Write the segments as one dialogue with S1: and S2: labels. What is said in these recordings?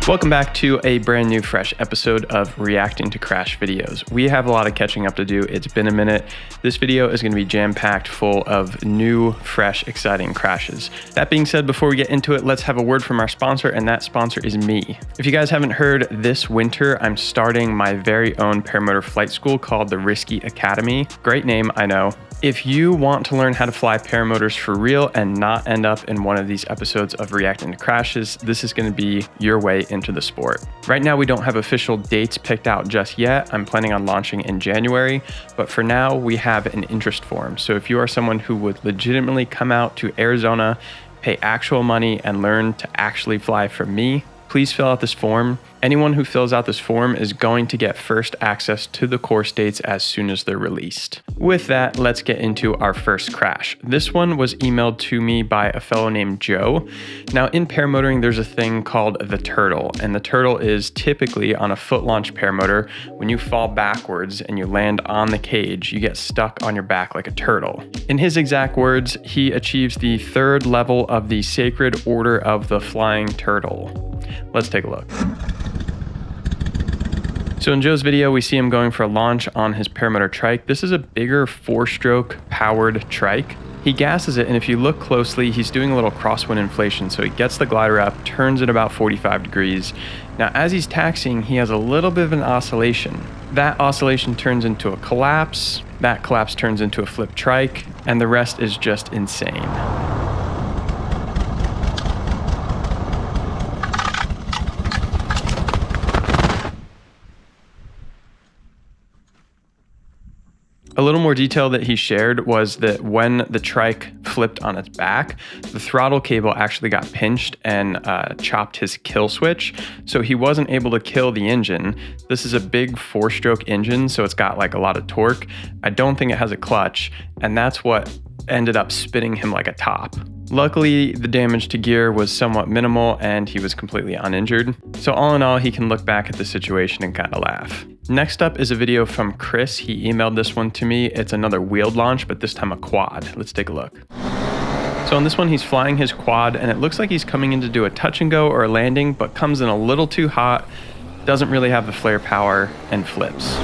S1: Welcome back to a brand new fresh episode of Reacting to Crash videos. We have a lot of catching up to do. It's been a minute. This video is going to be jam-packed full of new, fresh, exciting crashes. That being said, before we get into it, let's have a word from our sponsor, and that sponsor is me. If you guys haven't heard, this winter I'm starting my very own paramotor flight school called the Risky Academy. Great name, I know. If you want to learn how to fly paramotors for real and not end up in one of these episodes of Reacting to Crashes, this is going to be your way into the sport. Right now, we don't have official dates picked out just yet. I'm planning on launching in January, but for now, we have an interest form. So if you are someone who would legitimately come out to Arizona, pay actual money, and learn to actually fly from me, please fill out this form. Anyone who fills out this form is going to get first access to the course dates as soon as they're released. With that, let's get into our first crash. This one was emailed to me by a fellow named Joe. Now in paramotoring, there's a thing called the turtle, and the turtle is typically on a foot launch paramotor. When you fall backwards and you land on the cage, you get stuck on your back like a turtle. In his exact words, he achieves the third level of the Sacred Order of the Flying Turtle. Let's take a look. So in Joe's video, we see him going for a launch on his paramotor Trike. This is a bigger 4-stroke powered Trike. He gasses it, and if you look closely, he's doing a little crosswind inflation. So he gets the glider up, turns it about 45 degrees. Now, as he's taxiing, he has a little bit of an oscillation. That oscillation turns into a collapse. That collapse turns into a flipped Trike, and the rest is just insane. A little more detail that he shared was that when the Trike flipped on its back, the throttle cable actually got pinched and chopped his kill switch. So he wasn't able to kill the engine. This is a big 4-stroke engine, so it's got like a lot of torque. I don't think it has a clutch, and that's what ended up spinning him like a top. Luckily, the damage to gear was somewhat minimal and he was completely uninjured. So all in all, he can look back at the situation and kind of laugh. Next up is a video from Chris. He emailed this one to me. It's another wheeled launch, but this time a quad. Let's take a look. So on this one, he's flying his quad and it looks like he's coming in to do a touch and go or a landing, but comes in a little too hot, doesn't really have the flare power, and flips.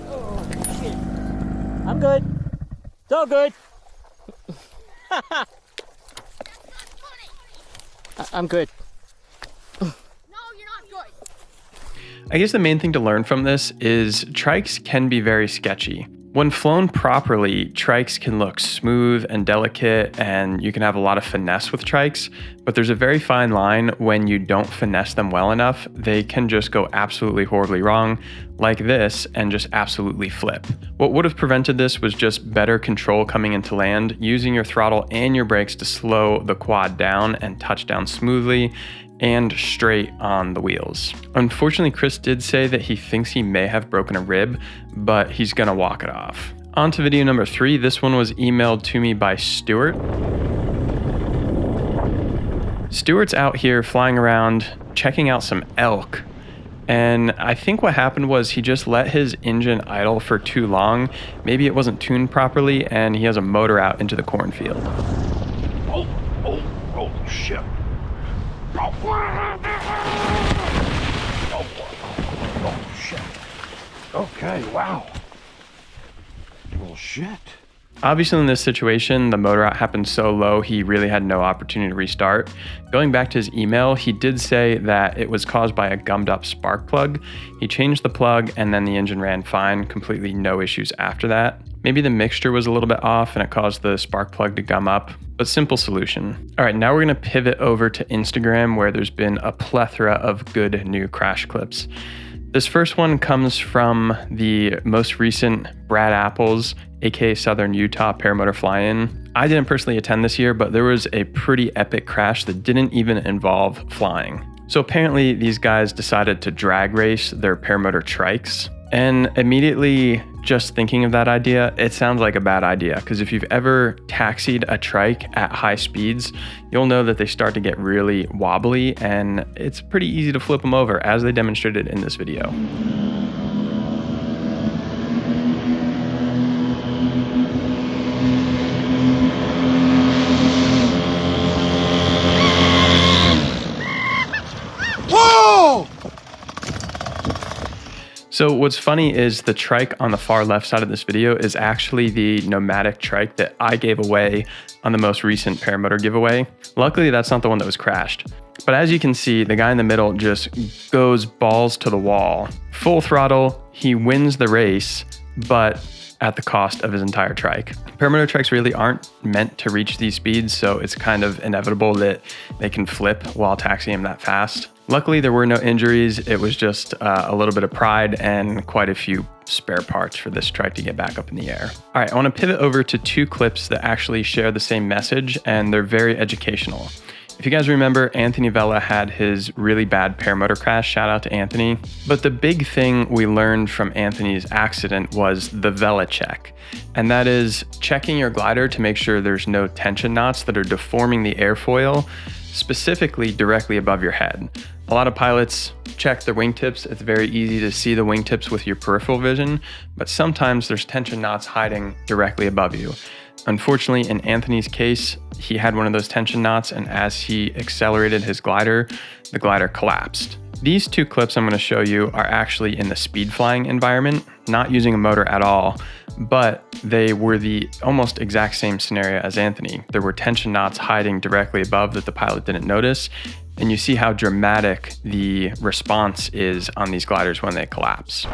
S2: Oh, shit. I'm good. It's all good. I'm good.
S3: No, you're not good.
S1: I guess the main thing to learn from this is trikes can be very sketchy. When flown properly, trikes can look smooth and delicate, and you can have a lot of finesse with trikes, but there's a very fine line when you don't finesse them well enough. They can just go absolutely horribly wrong, like this, and just absolutely flip. What would have prevented this was just better control coming into land, using your throttle and your brakes to slow the quad down and touch down smoothly and straight on the wheels. Unfortunately, Chris did say that he thinks he may have broken a rib, but he's gonna walk it off. On to video number 3. This one was emailed to me by Stuart. Stuart's out here flying around, checking out some elk. And I think what happened was he just let his engine idle for too long. Maybe it wasn't tuned properly, and he has a motor out into the cornfield.
S4: Oh, shit. Oh, shit. Okay, wow. Well, shit.
S1: Obviously in this situation, the motor out happened so low, he really had no opportunity to restart. Going back to his email, he did say that it was caused by a gummed up spark plug. He changed the plug and then the engine ran fine, completely no issues after that. Maybe the mixture was a little bit off and it caused the spark plug to gum up, but simple solution. All right, now we're gonna pivot over to Instagram, where there's been a plethora of good new crash clips. This first one comes from the most recent Brad Apples, aka Southern Utah paramotor fly-in. I didn't personally attend this year, but there was a pretty epic crash that didn't even involve flying. So apparently these guys decided to drag race their paramotor trikes. And immediately just thinking of that idea, it sounds like a bad idea, because if you've ever taxied a trike at high speeds, you'll know that they start to get really wobbly and it's pretty easy to flip them over, as they demonstrated in this video. So what's funny is the trike on the far left side of this video is actually the nomadic trike that I gave away on the most recent paramotor giveaway. Luckily, that's not the one that was crashed. But as you can see, the guy in the middle just goes balls to the wall. Full throttle, he wins the race, but at the cost of his entire trike. Paramotor trikes really aren't meant to reach these speeds, so it's kind of inevitable that they can flip while taxiing him that fast. Luckily, there were no injuries. It was just a little bit of pride and quite a few spare parts for this trike to get back up in the air. All right, I want to pivot over to two clips that actually share the same message, and they're very educational. If you guys remember, Anthony Vella had his really bad paramotor crash. Shout out to Anthony. But the big thing we learned from Anthony's accident was the Vella check. And that is checking your glider to make sure there's no tension knots that are deforming the airfoil, specifically directly above your head. A lot of pilots check their wingtips. It's very easy to see the wingtips with your peripheral vision, but sometimes there's tension knots hiding directly above you. Unfortunately, in Anthony's case, he had one of those tension knots, and as he accelerated his glider, the glider collapsed. These two clips I'm going to show you are actually in the speed flying environment, not using a motor at all, but they were the almost exact same scenario as Anthony. There were tension knots hiding directly above that the pilot didn't notice, and you see how dramatic the response is on these gliders when they collapse.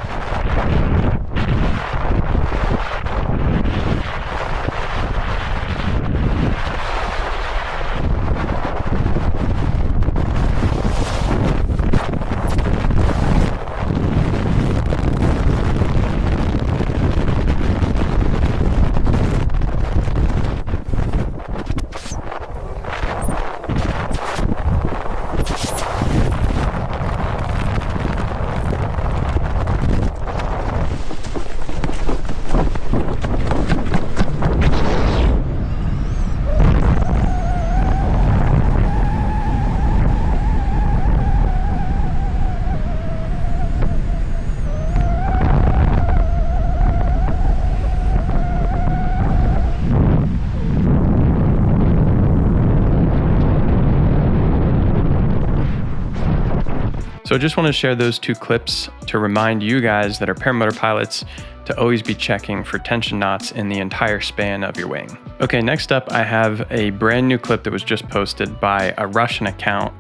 S1: So I just want to share those two clips to remind you guys that are paramotor pilots to always be checking for tension knots in the entire span of your wing. Okay, next up I have a brand new clip that was just posted by a Russian account.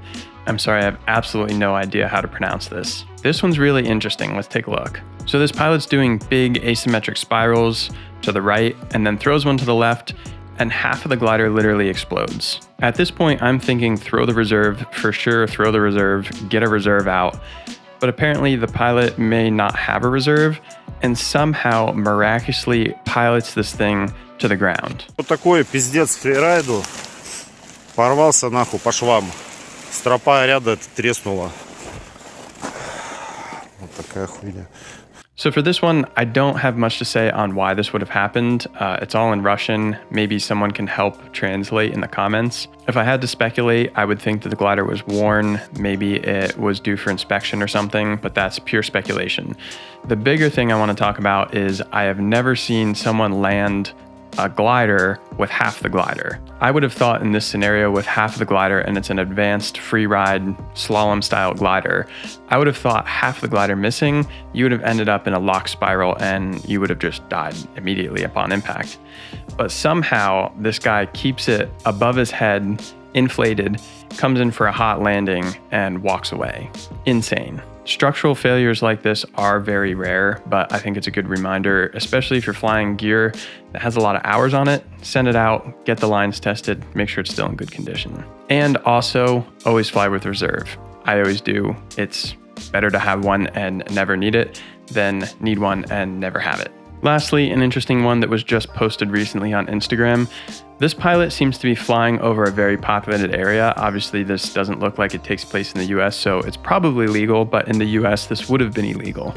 S1: I'm sorry, I have absolutely no idea how to pronounce this. This one's really interesting. Let's take a look. So this pilot's doing big asymmetric spirals to the right and then throws one to the left, and half of the glider literally explodes. At this point, I'm thinking throw the reserve, for sure throw the reserve, get a reserve out. But apparently the pilot may not have a reserve and somehow miraculously pilots this thing to the ground.
S5: Вот такой пиздец фрирайду. Порвался нахуй по швам. Стропа ряда треснула. Вот такая хуйня.
S1: So for this one, I don't have much to say on why this would have happened. It's all in Russian. Maybe someone can help translate in the comments. If I had to speculate, I would think that the glider was worn. Maybe it was due for inspection or something, but that's pure speculation. The bigger thing I want to talk about is I have never seen someone land a glider with half the glider. I would have thought in this scenario with half the glider, and it's an advanced free ride slalom style glider, I would have thought half the glider missing, you would have ended up in a lock spiral and you would have just died immediately upon impact. But somehow this guy keeps it above his head, inflated, comes in for a hot landing and walks away. Insane. Structural failures like this are very rare, but I think it's a good reminder, especially if you're flying gear that has a lot of hours on it. Send it out, get the lines tested, make sure it's still in good condition. And also, always fly with reserve. I always do. It's better to have one and never need it than need one and never have it. Lastly, an interesting one that was just posted recently on Instagram. This pilot seems to be flying over a very populated area. Obviously, this doesn't look like it takes place in the US, so it's probably legal, but in the US, this would have been illegal.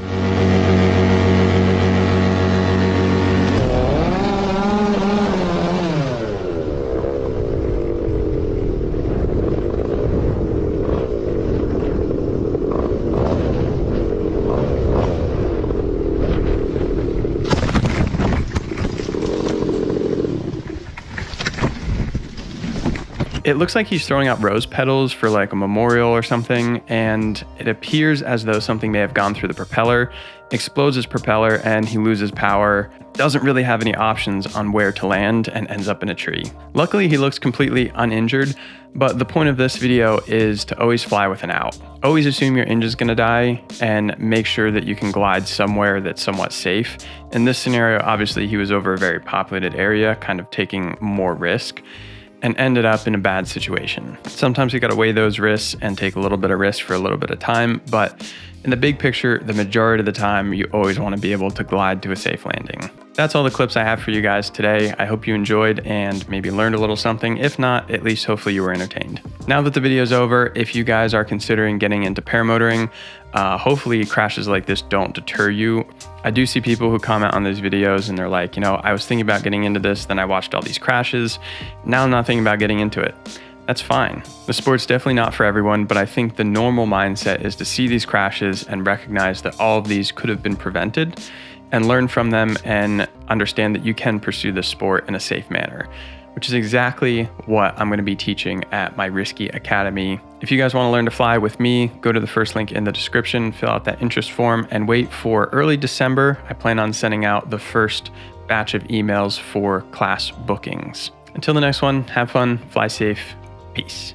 S1: It looks like he's throwing out rose petals for like a memorial or something, and it appears as though something may have gone through the propeller, explodes his propeller, and he loses power, doesn't really have any options on where to land, and ends up in a tree. Luckily, he looks completely uninjured, but the point of this video is to always fly with an out. Always assume your engine's gonna die, and make sure that you can glide somewhere that's somewhat safe. In this scenario, obviously, he was over a very populated area, kind of taking more risk, and ended up in a bad situation. Sometimes you gotta weigh those risks and take a little bit of risk for a little bit of time, but in the big picture, the majority of the time, you always wanna be able to glide to a safe landing. That's all the clips I have for you guys today. I hope you enjoyed and maybe learned a little something. If not, at least hopefully you were entertained. Now that the video's over, if you guys are considering getting into paramotoring, hopefully crashes like this don't deter you. I do see people who comment on these videos and they're like, you know, I was thinking about getting into this, then I watched all these crashes. Now I'm not thinking about getting into it. That's fine. The sport's definitely not for everyone, but I think the normal mindset is to see these crashes and recognize that all of these could have been prevented and learn from them and understand that you can pursue this sport in a safe manner, which is exactly what I'm going to be teaching at my Risky Academy. If you guys want to learn to fly with me, go to the first link in the description, fill out that interest form, and wait for early December. I plan on sending out the first batch of emails for class bookings. Until the next one, have fun, fly safe, peace.